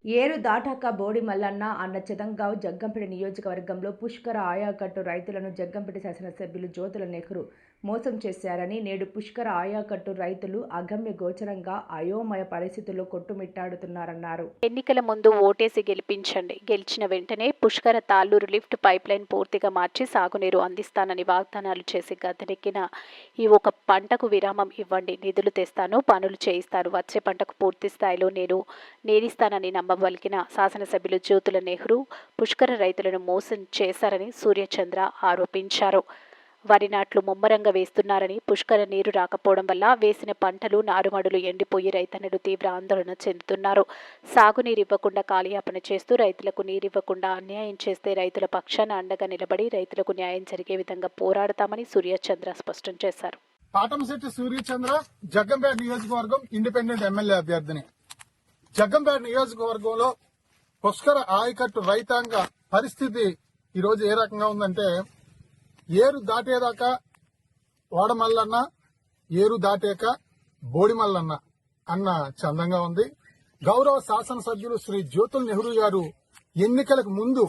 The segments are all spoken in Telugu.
ఏరు దాటాక బోడి మల్లన్న అన్న చదంగావ్ జగ్గంపేట నియోజకవర్గంలో పుష్కర ఆయాకట్టు రైతులను జగ్గంపేట శాసనసభ్యులు జ్యోతుల నెహ్రూ మోసం చేశారని, నేడు పుష్కర ఆయాకట్టు రైతులు అగమ్య గోచరంగా అయోమయ పరిస్థితుల్లో కొట్టుమిట్టాడుతున్నారన్నారు. ఎన్నికల ముందు ఓటేసి గెలిపించండి, గెలిచిన వెంటనే పుష్కర తాళ్లూరు లిఫ్ట్ పైప్లైన్ పూర్తిగా మార్చి సాగునీరు అందిస్తానని వాగ్దానాలు చేసి గద్దెనెక్కిన ఈ ఒక పంటకు విరామం ఇవ్వండి, నిధులు తెస్తాను, పనులు చేయిస్తాను, వచ్చే పంటకు పూర్తి స్థాయిలో నేను నేనిస్తానని నమ్మబలికిన శాసనసభ్యులు జ్యోతుల నెహ్రూ పుష్కర రైతులను మోసం చేశారని సూర్యచంద్ర ఆరోపించారు. వరి నాట్లు ముమ్మరంగా వేస్తున్నారని, పుష్కర నీరు రాకపోవడం వల్ల వేసిన పంటలు నారుమడులు ఎండిపోయి రైతన్నలు తీవ్ర ఆందోళన చెందుతున్నారు. సాగునీరు ఇవ్వకుండా కాలయాపన చేస్తూ రైతులకు నీరివ్వకుండా అన్యాయం చేస్తే రైతుల పక్షాన అండగా నిలబడి రైతులకు న్యాయం జరిగే విధంగా పోరాడతామని సూర్యచంద్ర స్పష్టం చేశారు. పాటంశెట్టి సూర్యచంద్ర జగ్గంపేట నియోజకవర్గం ఇండిపెండెంట్ ఎమ్మెల్యే అభ్యర్థిని. జగ్గంపేట నియోజకవర్గంలో పుష్కర ఆయకట్టు రైతాంగ పరిస్థితి ఈరోజు ఏ రకంగా ఉందంటే, ఏరు దాటేదాకా ఓడమల్లన్న, ఏరు దాటాక బోడిమల్లన్న అన్న చందంగా ఉంది. గౌరవ శాసనసభ్యులు శ్రీ జ్యోతుల నెహ్రూ గారు ఎన్నికలకు ముందు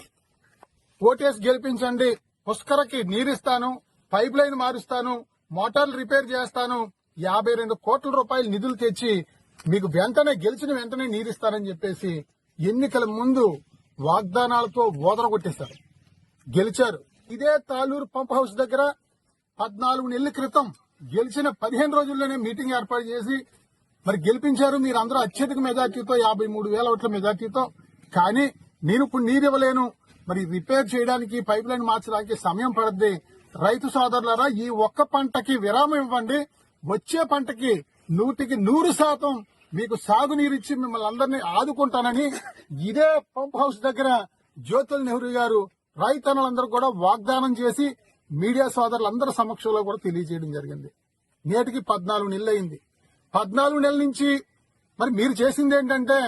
ఓటేసి గెలిపించండి, పుష్కరకి నీరిస్తాను, పైప్ లైన్ మారుస్తాను, మోటార్లు రిపేర్ చేస్తాను, 52 కోట్ల రూపాయలు నిధులు తెచ్చి మీకు వెంటనే గెలిచిన వెంటనే నీరిస్తారని చెప్పేసి ఎన్నికల ముందు వాగ్దానాలతో ఓదర కొట్టేశారు. గెలిచారు. ఇదే తాళూరు పంప్ హౌస్ దగ్గర 14 నెలల క్రితం గెలిచిన 15 రోజుల్లోనే మీటింగ్ ఏర్పాటు చేసి మరి గెలిపించారు. మీరందరూ అత్యధిక మెజార్టీతో 53,000 ఓట్ల మెజార్టీతో. కానీ నేను ఇప్పుడు నీరు ఇవ్వలేను, మరి రిపేర్ చేయడానికి పైప్ లైన్ మార్చడానికి సమయం పడద్ది. రైతు సోదరులారా, ఈ ఒక్క పంటకి విరామం ఇవ్వండి, వచ్చే పంటకి 100% మీకు సాగునీరిచ్చి మిమ్మల్ని అందరినీ ఆదుకుంటానని ఇదే పంప్ హౌస్ దగ్గర జ్యోతుల నెహ్రూ గారు రైతన్నలందరూ కూడా వాగ్దానం చేసి మీడియా సోదరులందరి సమక్షంలో కూడా తెలియజేయడం జరిగింది. నేటికి 14 నెలలు అయింది. 14 నెలల నుంచి మరి మీరు చేసింది ఏంటంటే,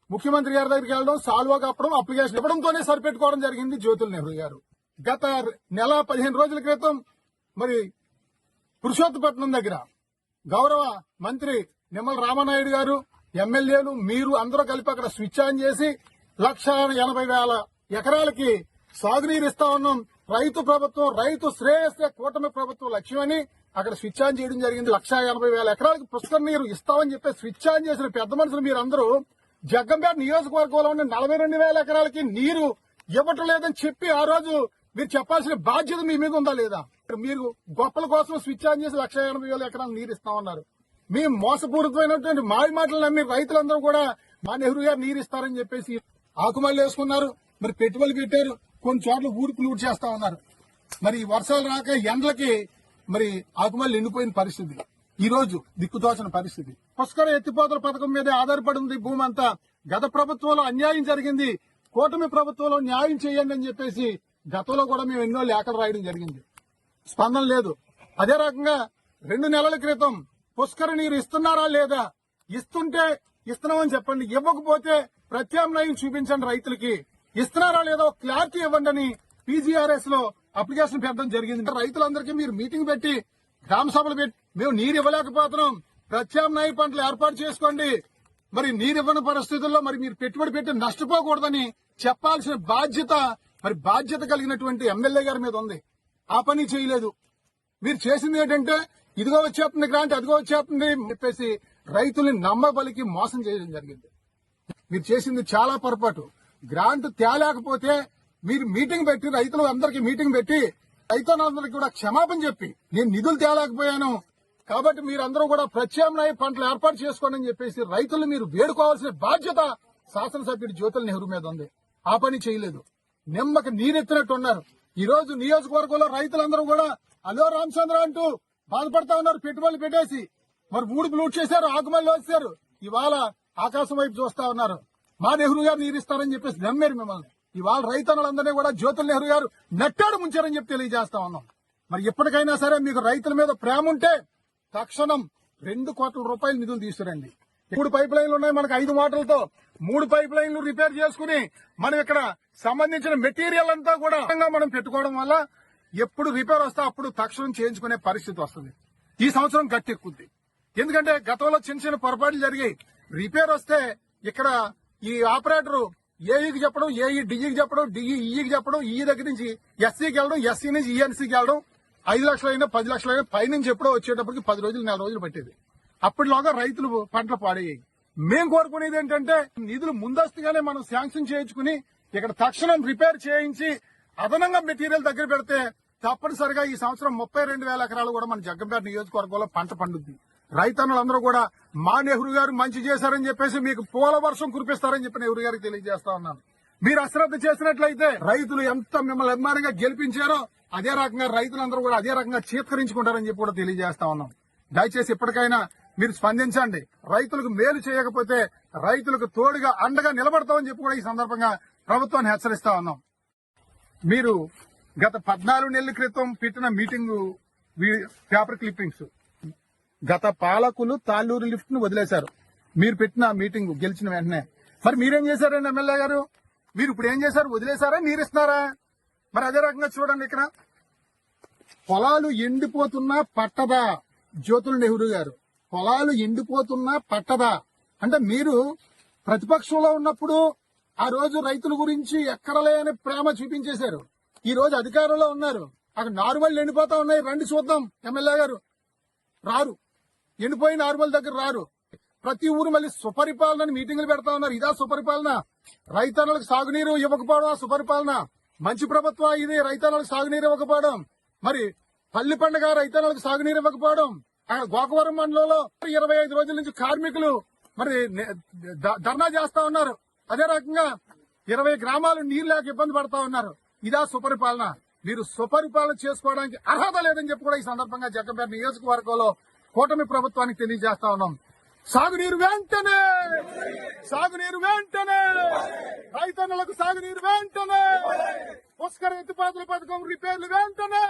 ముఖ్యమంత్రి గారి దగ్గరికి వెళ్ళడం, సాల్వా కప్పడం, అప్లికేషన్ ఇవ్వడంతోనే సరిపెట్టుకోవడం జరిగింది జ్యోతుల నెహ్రూ గారు. గత నెల 15 రోజుల క్రితం మరి పురుషోత్తపట్నం దగ్గర గౌరవ మంత్రి నిమ్మల రామనాయుడు గారు, ఎమ్మెల్యేలు, మీరు అందరూ కలిపి అక్కడ స్విచ్ ఆన్ చేసి 1,80,000 ఎకరాలకి సాగునీరు ఇస్తా ఉన్నాం, రైతు ప్రభుత్వం, రైతు శ్రేయస్సే కూటమి ప్రభుత్వం లక్ష్యమని అక్కడ స్విచ్ ఆన్ చేయడం జరిగింది. 1,80,000 ఎకరాలకు పుష్కర నీరు ఇస్తామని చెప్పి స్విచ్ ఆన్ చేసిన పెద్ద మనుషులు మీరందరూ జగ్గంపేట నియోజకవర్గంలో ఉన్న 42,000 ఎకరాలకి నీరు ఇవ్వటం లేదని చెప్పి ఆ రోజు మీరు చెప్పాల్సిన బాధ్యత మీ మీద ఉందా లేదా? మీరు గొప్పల కోసం స్విచ్ ఆన్ చేసి 1,80,000 ఎకరాలు నీరు ఇస్తామన్నారు. మీ మోసపూరితమైనటువంటి మాయ మాటలు నమ్మి రైతులందరూ కూడా మా నెహ్రూ గారు నీరు ఇస్తారని చెప్పేసి ఆకుమల్లి వేసుకున్నారు. మరి పెట్టుబడులు పెట్టారు, కొన్ని చోట్ల ఊరుకులు ఊడి చేస్తా ఉన్నారు. మరి వర్షాలు రాక ఎండలకి మరి ఆకుమల్లి ఎండిపోయిన పరిస్థితి, ఈ రోజు దిక్కుతోచని పరిస్థితి. పుష్కర ఎత్తిపోతల పథకం మీదే ఆధారపడి ఉంది భూమి అంతా. గత ప్రభుత్వంలో అన్యాయం జరిగింది, కూటమి ప్రభుత్వంలో న్యాయం చేయండి అని చెప్పేసి గతంలో కూడా మేము ఎన్నో లేఖలు రాయడం జరిగింది. స్పందన లేదు. అదే రకంగా 2 నెలల క్రితం పుష్కర నీరు ఇస్తున్నారా లేదా, ఇస్తుంటే ఇస్తున్నామని చెప్పండి, ఇవ్వకపోతే ప్రత్యామ్నాయం చూపించండి, రైతులకి ఇస్తున్నారా లేదా క్లారిటీ ఇవ్వండి అని పీజీఆర్ఎస్ లో అప్లికేషన్ పెట్టడం జరిగింది. రైతులందరికీ మీరు మీటింగ్ పెట్టి, గ్రామ సభలు పెట్టి, మేము నీరు ఇవ్వలేకపోతున్నాం, ప్రత్యామ్నాయ పంటలు ఏర్పాటు చేసుకోండి, మరి నీరు ఇవ్వని పరిస్థితుల్లో మరి మీరు పెట్టుబడి పెట్టి నష్టపోకూడదని చెప్పాల్సిన బాధ్యత కలిగినటువంటి ఎమ్మెల్యే గారి మీద ఉంది. ఆ పని చేయలేదు. మీరు చేసింది ఏంటంటే, ఇదిగో వచ్చేస్తుంది గ్రాంట్, అదిగో వచ్చేస్తుంది చెప్పేసి రైతుల్ని నమ్మబలికి మోసం చేయడం జరిగింది. మీరు చేసింది చాలా పొరపాటు. గ్రాంట్ తేలేకపోతే మీరు మీటింగ్ పెట్టి, రైతులు అందరికీ మీటింగ్ పెట్టి రైతులందరికీ కూడా క్షమాపణ చెప్పి, నేను నిధులు తేలేకపోయాను కాబట్టి మీరందరూ కూడా ప్రత్యామ్నాయ పంటలు ఏర్పాటు చేసుకోండి అని చెప్పేసి రైతులు మీరు వేడుకోవాల్సిన బాధ్యత శాసనసభ్యుడు జ్యోతుల నెహ్రూ మీద ఉంది. ఆ పని చేయలేదు. నిమ్మకి నీరెత్తినట్టున్నారు. ఈ రోజు నియోజకవర్గంలో రైతులందరూ కూడా అలో రామచంద్ర అంటూ బాధపడతా ఉన్నారు. పెట్టుబడులు పెట్టేసి మరి ఊడుపు లూట్ చేశారు, ఆకుమల్లి వచ్చారు. ఇవాళ ఆకాశం వైపు చూస్తా ఉన్నారు. మా నెహ్రూ గారు నీరిస్తారని చెప్పేసి నమ్మారు మిమ్మల్ని. ఇవాళ రైతన్నలందరినీ కూడా జ్యోతుల నెహ్రూ గారు నెట్టాడు ముంచారని చెప్పి తెలియజేస్తా ఉన్నాం. మరి ఎప్పటికైనా సరే మీకు రైతుల మీద ప్రేమ ఉంటే తక్షణం 2 కోట్ల రూపాయలు నిధులు తీసుకురండి. 3 పైప్ లైన్లు ఉన్నాయి మనకు, 5 మోటార్లతో 3 పైప్ లైన్లు రిపేర్ చేసుకుని మనం ఇక్కడ సంబంధించిన మెటీరియల్ అంతా కూడా మనం పెట్టుకోవడం వల్ల ఎప్పుడు రిపేర్ వస్తే అప్పుడు తక్షణం చేయించుకునే పరిస్థితి వస్తుంది. ఈ సంవత్సరం గట్టెక్కుద్ది. ఎందుకంటే గతంలో చిన్న చిన్న పొరపాట్లు జరిగాయి. రిపేర్ వస్తే ఇక్కడ ఈ ఆపరేటర్ ఏఈకి చెప్పడం, ఏఈ డిఈకి చెప్పడం, డిఈ ఈకి చెప్పడం, ఈ దగ్గర నుంచి ఎస్సీకి వెళ్ళడం, ఎస్సీ నుంచి ఈఎన్సీకి వెళ్ళడం, 5 లక్షలైనా 10 లక్షలైనా పైనుంచి ఎప్పుడో వచ్చేటప్పటికి 10 రోజులు 4 రోజులు పట్టేది. అప్పటిలోగా రైతులు పంటలు పాడయ్యాయి. మేం కోరుకునేది ఏంటంటే నిధులు ముందస్తుగానే మనం శాంక్షన్ చేయించుకుని ఇక్కడ తక్షణం రిపేర్ చేయించి అదనంగా మెటీరియల్ దగ్గర పెడితే తప్పనిసరిగా ఈ సంవత్సరం 32,000 ఎకరాలు కూడా మన జగ్గంపేట నియోజకవర్గంలో పంట పండుద్ది. రైతన్నులందరూ కూడా మా నెహ్రూ గారు మంచి చేశారని చెప్పేసి మీకు పూల వర్షం కురిపిస్తారని చెప్పి నెహ్రూ గారికి తెలియజేస్తా ఉన్నాను. మీరు అశ్రద్ధ చేసినట్లయితే రైతులు ఎంత మిమ్మల్ని అభిమానంగా గెలిపించారో అదే రకంగా రైతులందరూ కూడా అదే రకంగా చీత్కరించుకుంటారని చెప్పి కూడా తెలియజేస్తా ఉన్నాం. దయచేసి ఇప్పటికైనా మీరు స్పందించండి. రైతులకు మేలు చేయకపోతే రైతులకు తోడుగా అండగా నిలబడతామని చెప్పి కూడా ఈ సందర్భంగా ప్రభుత్వాన్ని హెచ్చరిస్తా ఉన్నాం. మీరు గత 14 నెలల క్రితం పెట్టిన మీటింగు పేపర్ క్లిప్పింగ్స్, గత పాలకులు తాళ్ళూరు లిఫ్ట్ ను వదిలేశారు. మీరు పెట్టిన మీటింగ్ గెలిచిన వెంటనే మరి మీరేం చేశారండి ఎమ్మెల్యే గారు? మీరు ఇప్పుడు ఏం చేశారు? వదిలేశారా, నీరిస్తున్నారా? మరి అదే రకంగా చూడండి, ఇక్కడ పొలాలు ఎండిపోతున్నా పట్టదా? జ్యోతుల నెహ్రూ గారు, పొలాలు ఎండిపోతున్నా పట్టదా అంటే మీరు ప్రతిపక్షంలో ఉన్నప్పుడు ఆ రోజు రైతుల గురించి ఎక్కడలేని ప్రేమ చూపించేశారు. ఈ రోజు అధికారంలో ఉన్నారు, అక్కడ నార్మల్ ఎండిపోతా ఉన్నాయి. రండి చూద్దాం. ఎమ్మెల్యే గారు రారు, ఎండిపోయిన నార్మల్ దగ్గర రారు. ప్రతి ఊరు మళ్ళీ సుపరిపాలన మీటింగులు పెడతా ఉన్నారు. ఇదా సుపరిపాలన? రైతన్నలకు సాగునీరు ఇవ్వకపోవడం సుపరిపాలన? మంచి ప్రభుత్వం ఇది. రైతన్నలకు సాగునీరు ఇవ్వకపోవడం, మరి పల్లి పండుగ రైతన్నలకు సాగునీరు ఇవ్వకపోవడం. అక్కడ గోకవరం మండలంలో 25 రోజుల నుంచి కార్మికులు మరి ధర్నా చేస్తా ఉన్నారు. అదే రకంగా 20 గ్రామాలు నీరు లేక ఇబ్బంది పడతా ఉన్నారు. ఇదా సుపరిపాలన? మీరు సుపరిపాలన చేసుకోవడానికి అర్హత లేదని చెప్పి కూడా ఈ సందర్భంగా జగ్గంపేట నియోజకవర్గంలో కూటమి ప్రభుత్వానికి తెలియజేస్తా ఉన్నాం. సాగునీరు వెంటనే, సాగునీరు వెంటనే, రైతన్నలకు సాగునీరు వెంటనే, పుష్కర ఎత్తిపోతల పథకం రిపేర్లు వెంటనే.